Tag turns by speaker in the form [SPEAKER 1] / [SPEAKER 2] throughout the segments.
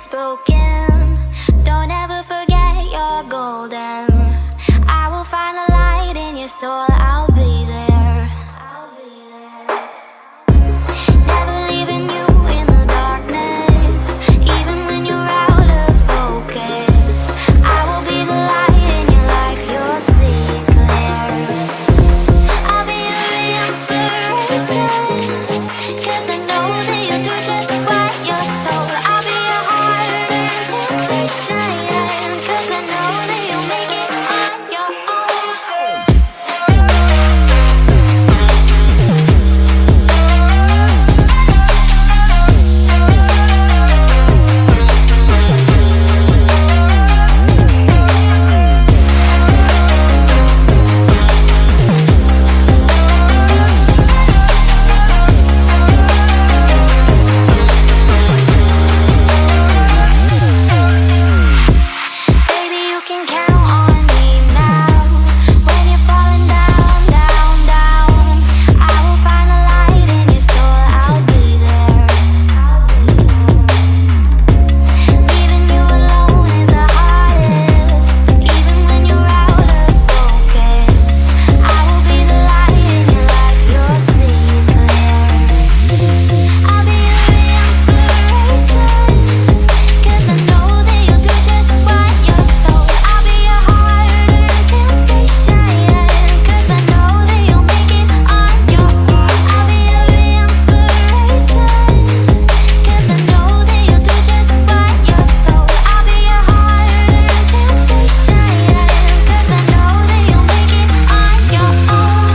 [SPEAKER 1] is broken. Don't ever forget you're golden. I will find a light in your soul, I'll be there. Never leaving you in the darkness, even when you're out of focus. I will be the light in your life, you'll see it clear. I'll be your inspiration, 'cause I know that you'll do just what you're told. I'll be your heart-earned temptation, 'cause I know that you'll make it on your own. Baby, you can count on me now. When you're falling down, down, down, I will find a light in your soul, I'll be there. Leaving you alone is the hardest, even when you're out of focus. I will be the light in your life, you'll see it clear. I'll be your inspiration, 'cause I know that you'll do just what you're told. I'll be your heart-earned temptation, 'cause I know that you'll make it on your own. I'll be your inspiration, 'cause I know that you'll do just what you're told. I'll be your heart-earned temptation, 'cause I know that you'll make it on your own.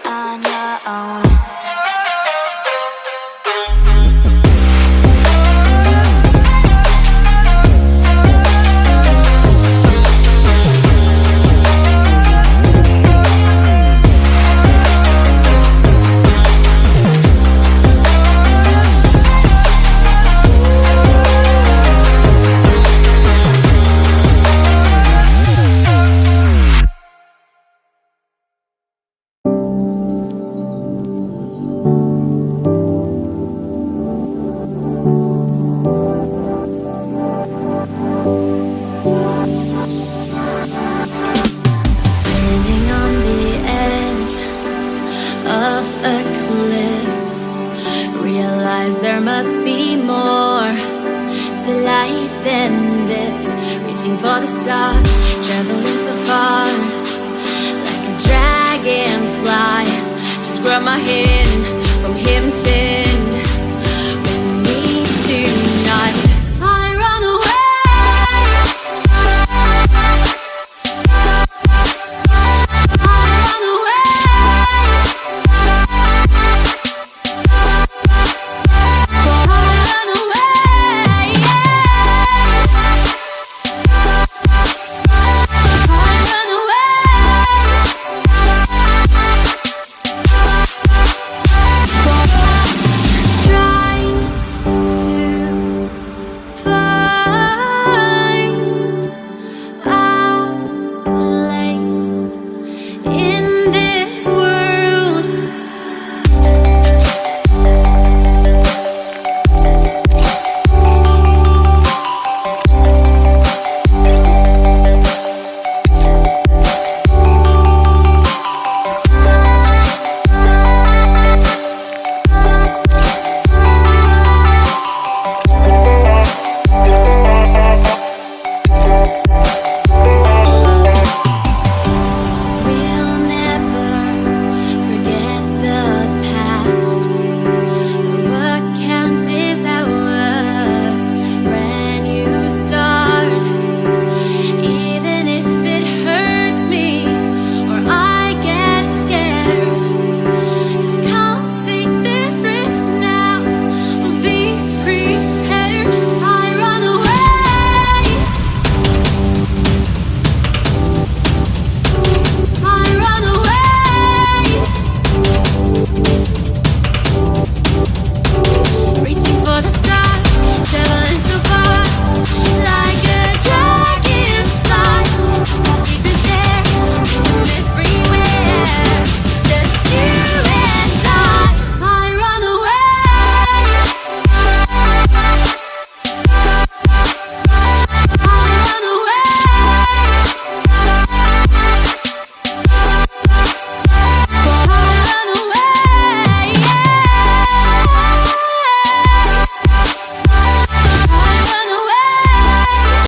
[SPEAKER 1] On your own. Standing on the edge of a cliff, realize there must be more to life than this. Reaching for the stars,